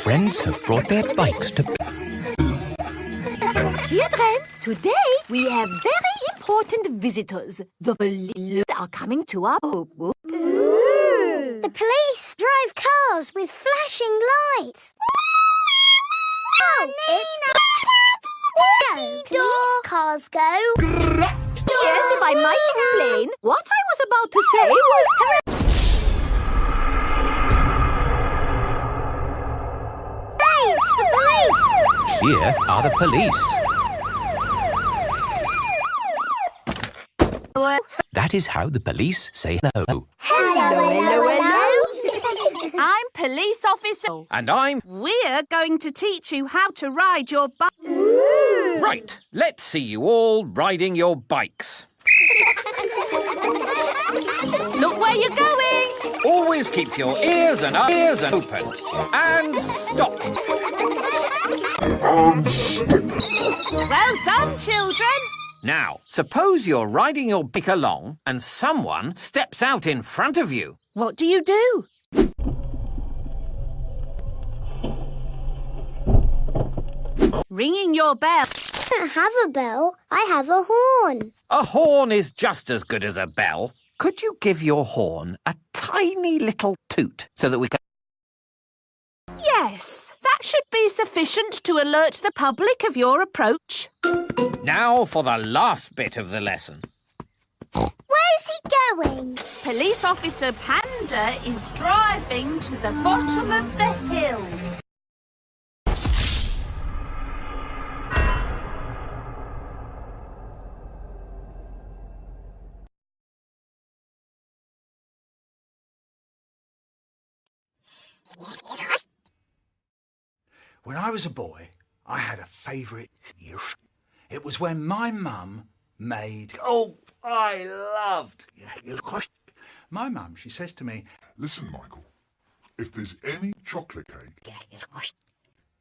friends have brought their bikes to... Children, today we have very important visitors. The police are coming to our boat. Ooh. The police drive cars with flashing lights. Oh, it's police cars go. Yes, if I might explain, what I was about to say was... Hey, it's the police! Here are the police. That is how the police say hello. Hello. I'm Police Officer. And I'm... We're going to teach you how to ride your bike. Right, let's see you all riding your bikes. Look where you're going. Always keep your ears and eyes open. And stop. Well done, children. Now, suppose you're riding your bike along and someone steps out in front of you. What do you do? Ringing your bell. I don't have a bell. I have a horn. A horn is just as good as a bell. Could you give your horn a tiny little toot so that we can... Yes, that should be sufficient to alert the public of your approach. Now for the last bit of the lesson. Where's he going? Police Officer Panda is driving to the bottom of the hill. When I was a boy, I had a favourite. It was when my mum made... Oh, I loved... My mum, she says to me... Listen, Michael, if there's any chocolate cake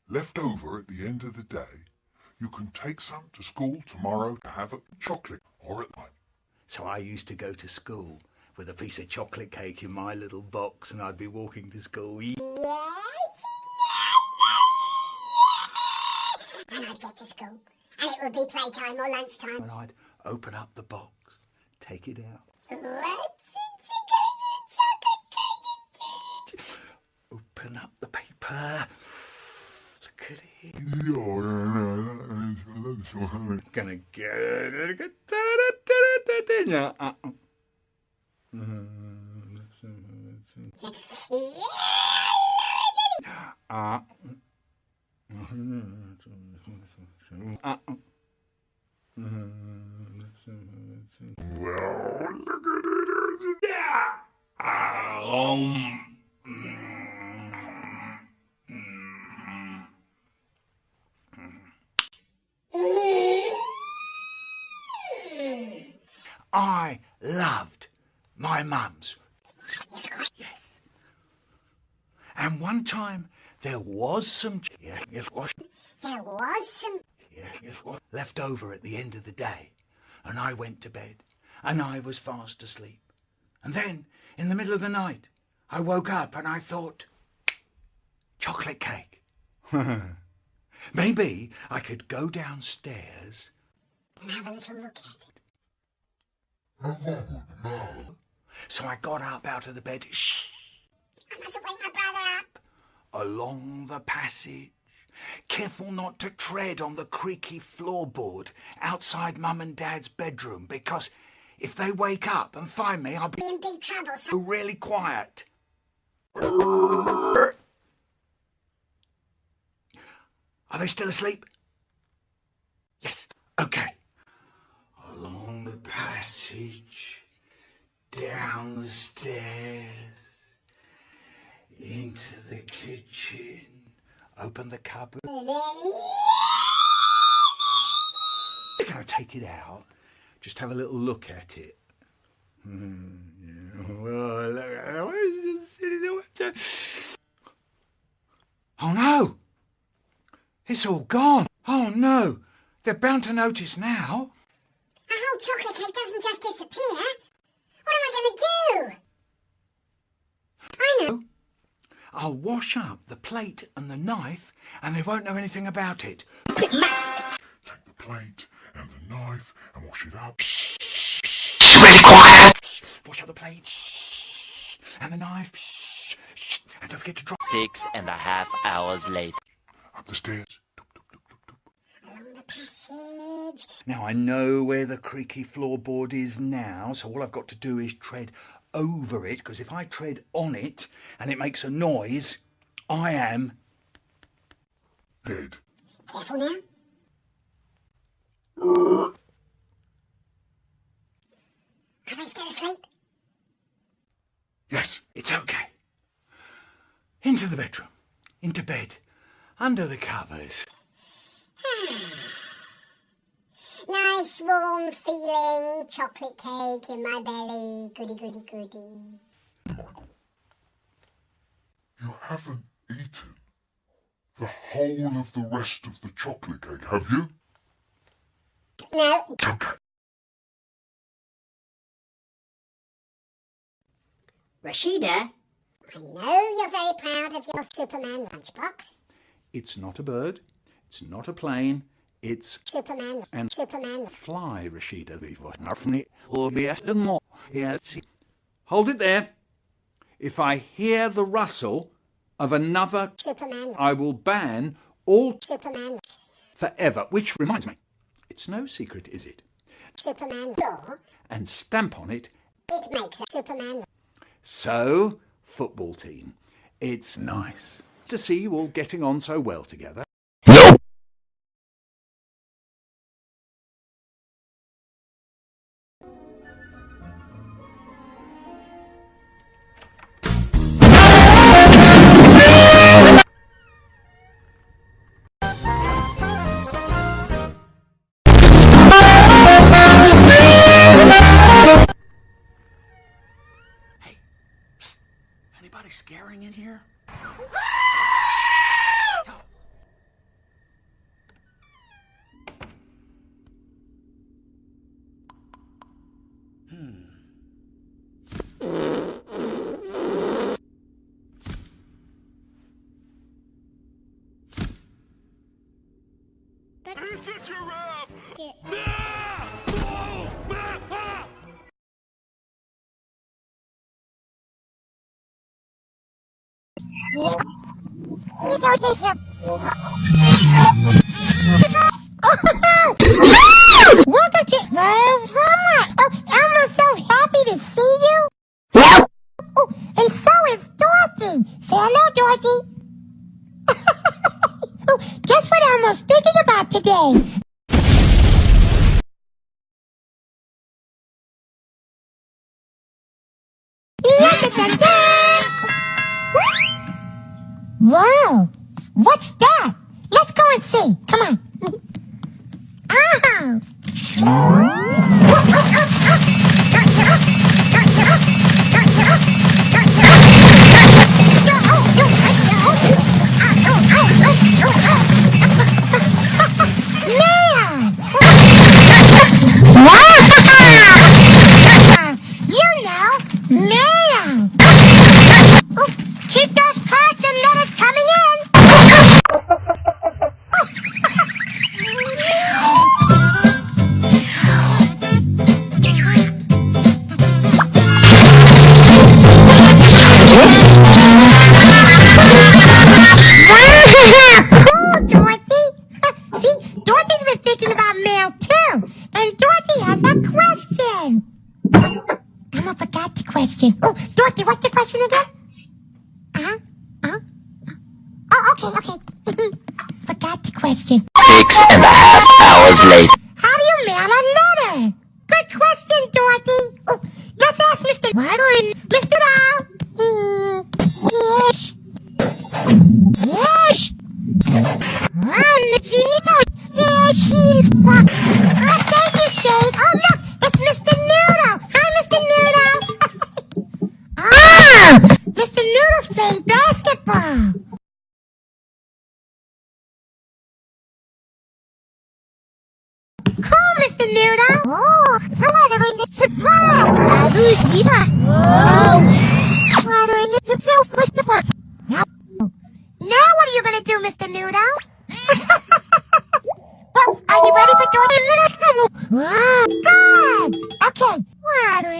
left over at the end of the day, you can take some to school tomorrow to have a chocolate or at night. So I used to go to school with a piece of chocolate cake in my little box, and I'd be walking to school. And I'd get to school, and it would be playtime or lunchtime. And I'd open up the box, take it out. Open up the paper. Look at it. Gonna get it. Well, look at it. Yeah. I loved my mum's. Yes. And one time there was some left over at the end of the day, and I went to bed, and I was fast asleep. And then, in the middle of the night, I woke up and I thought, chocolate cake. Maybe I could go downstairs And have a little look at it. So I got up out of the bed, shh, I mustn't wake my brother up. along the passage, careful not to tread on the creaky floorboard outside Mum and Dad's bedroom, because if they wake up and find me, I'll be In big trouble, so... really quiet. Are they still asleep? Yes. Okay. Along the passage, down the stairs, into the kitchen, open the cupboard. I'm going to take it out, just have a little look at it. Oh no! It's all gone. Oh no! They're bound to notice now. A whole chocolate cake doesn't just disappear. What am I going to do? I know. I'll wash up the plate and the knife and they won't know anything about it. Take the plate and the knife and wash it up. Really quiet! Wash up the plate and the knife. And don't forget to drop 6.5 hours later. Up the stairs. Along the passage. Now I know where the creaky floorboard is now, so all I've got to do is tread over it, because if I tread on it and it makes a noise, I am Dead. Careful now. Are they still asleep? Yes. It's okay. Into the bedroom, into bed, under the covers. Nice warm feeling, chocolate cake in my belly. Goody, goody, goody. Michael, you haven't eaten the whole of the rest of the chocolate cake, have you? No. Okay. Rashida, I know you're very proud of your Superman lunchbox. It's not a bird, it's not a plane, it's Superman and Superman. fly, Rashida. Hold it there. If I hear the rustle of another, Superman. I will ban all Superman. forever. Which reminds me, it's no secret, is it? Superman door. And stamp on it. It makes a Superman. So, football team, it's nice to see you all getting on so well together. Anybody scaring in here? It's a giraffe! Welcome to Summer. Oh, Elmo's so happy to see you. Oh, and so is Dorothy. Say hello, Dorothy. Oh, guess what Elmo's thinking about today? Wow, what's that? Let's go and see. Come on. Keep those cards and letters coming in. Cool, Dorothy. See, Dorothy's been thinking about mail too. And Dorothy has a question. Emma forgot the question. Oh, Dorothy, what's the question again? Oh, okay. Forgot the question. 6.5 hours later. How do you mail a letter? Good question, Dorothy. Oh, let's ask Mr. Water and Mr. Owl. Yes. Yes. Thank you, Shade. Oh, look, it's Mr. Noodle. Hi, Mr. Noodle. Mr. Noodle's playing basketball. Cool, Mr. Noodle. Oh, the weather in the ball. Who's Eva? Oh, weather in the self, Mr. Now, Now what are you going to do, Mr. Noodle? Well, are you ready for Dorothy? Good. Okay. There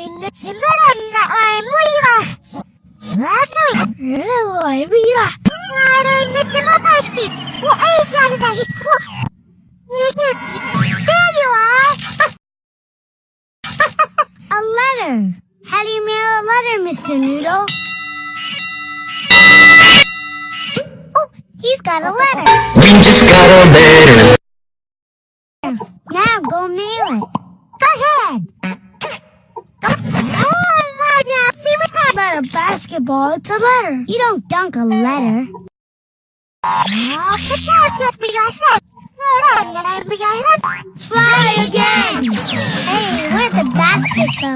you are. A letter. How do you mail a letter, Mr. Noodle? Oh, he's got a letter. We just got a letter. Now go mail it. Go ahead. Go. Oh, my God. See what's about a basketball? It's a letter. You don't dunk a letter. Oh, good job, get me your set. Fly again. Hey, where'd the basket go?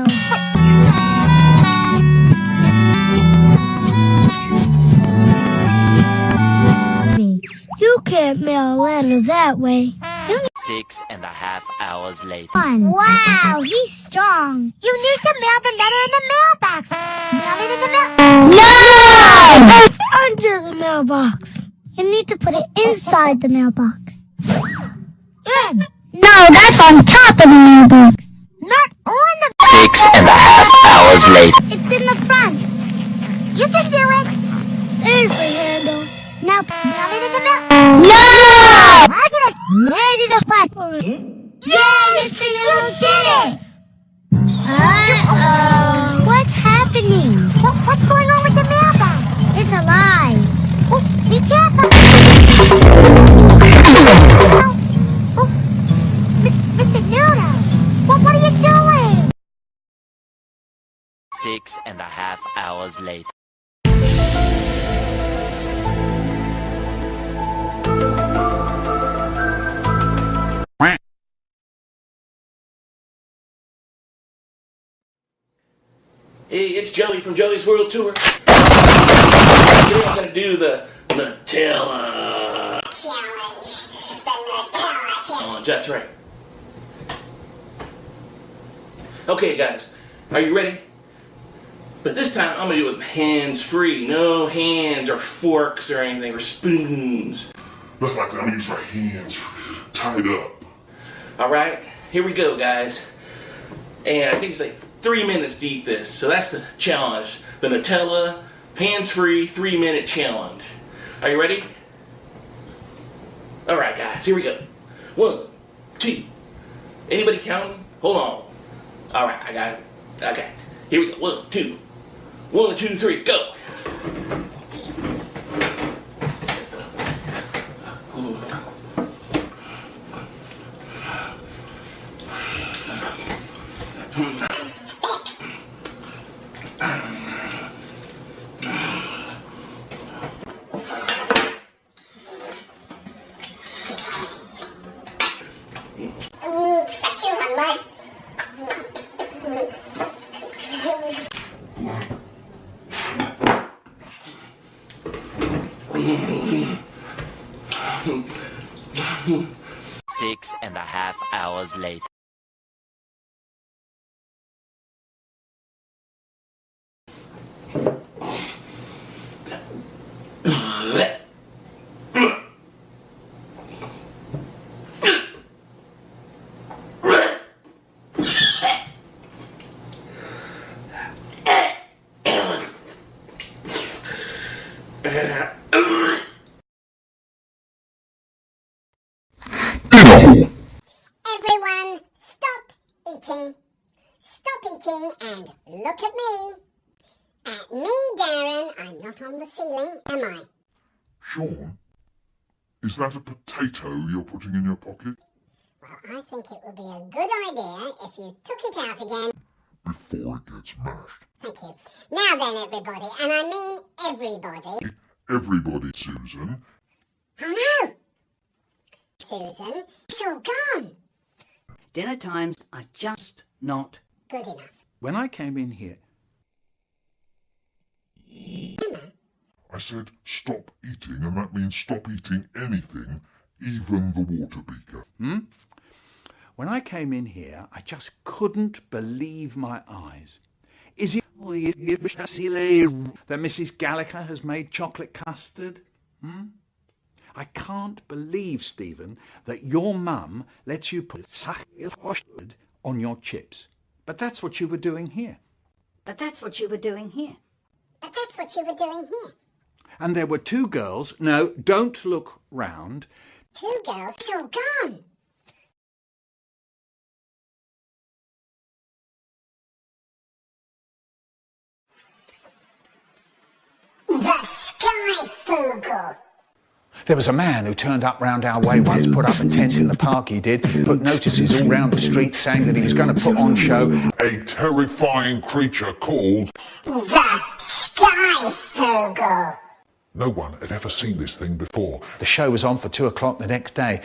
You can't mail a letter that way. 6.5 hours later. Wow, he's strong. You need to mail the letter in the mailbox. Mail it in the mail. No! It's under the mailbox. You need to put it inside the mailbox. In. No, that's on top of the mailbox. Not on the... 6.5 hours later. It's in the front. You can do it. There's the handle. Now, mail it in the mail. No! I did it. Made it a fun. Yay, Mr. Noodle did it! Uh-oh. What's happening? What's going on with the mailbox? It's alive. Oh, be careful. Oh, Mr. Noodle, what are you doing? 6.5 hours later. Hey, it's Joey from Joey's World Tour. Today I'm going to do the Nutella Challenge. That's right. Okay, guys, are you ready? But this time I'm going to do it with hands-free. No hands or forks or anything, or spoons. That's like I'm gonna use my hands tied up. Alright, here we go, guys. And I think it's like 3 minutes to eat this. So that's the challenge. The Nutella, hands-free, 3-minute challenge. Are you ready? Alright, guys, here we go. 1, 2. Anybody counting? Hold on. Alright, I got it. Okay. Here we go. 1, 2. 1, 2, 3, go! Six and a half hours later. Everyone, stop eating. Stop eating and look at me. At me, Darren. I'm not on the ceiling, am I? Sean, is that a potato you're putting in your pocket? Well, I think it would be a good idea if you took it out again. Before it gets mashed. Thank you. Now then, everybody, and I mean everybody. Everybody, Susan. Oh no! Susan, it's all gone. Dinner times are just not Good enough. When I came in here... I said stop eating, and that means stop eating anything, even the water beaker. When I came in here, I just couldn't believe my eyes. Is it that Mrs. Gallagher has made chocolate custard? I can't believe, Stephen, that your mum lets you put on your chips. But that's what you were doing here. But that's what you were doing here. But that's what you were doing here. And there were two girls. No, don't look round. Two girls. It's all gone. The Skyfoogle. There was a man who turned up round our way once, put up a tent in the park he did, put notices all round the street saying that he was going to put on show A terrifying creature called... The Skyfoogle. No one had ever seen this thing before. The show was on for 2 o'clock the next day.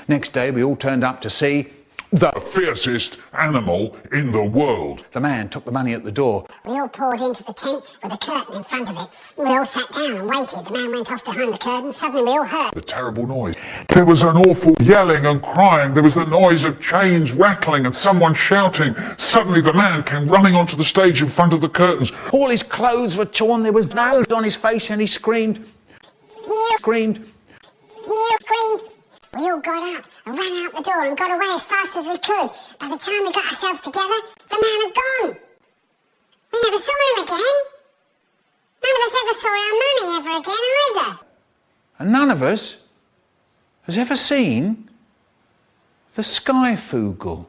Next day we all turned up to see The fiercest animal in the world. The man took the money at the door. We all poured into the tent with a curtain in front of it. We all sat down and waited. The man went off behind the curtain. Suddenly we all heard The terrible noise. There was an awful yelling and crying. There was the noise of chains rattling and someone shouting. Suddenly the man came running onto the stage in front of the curtains. All his clothes were torn. There was blood on his face and he screamed. Screamed. We all got up and ran out the door and got away as fast as we could. By the time we got ourselves together, the man had gone. We never saw him again. None of us ever saw our money ever again either. And none of us has ever seen the Skyfoogle.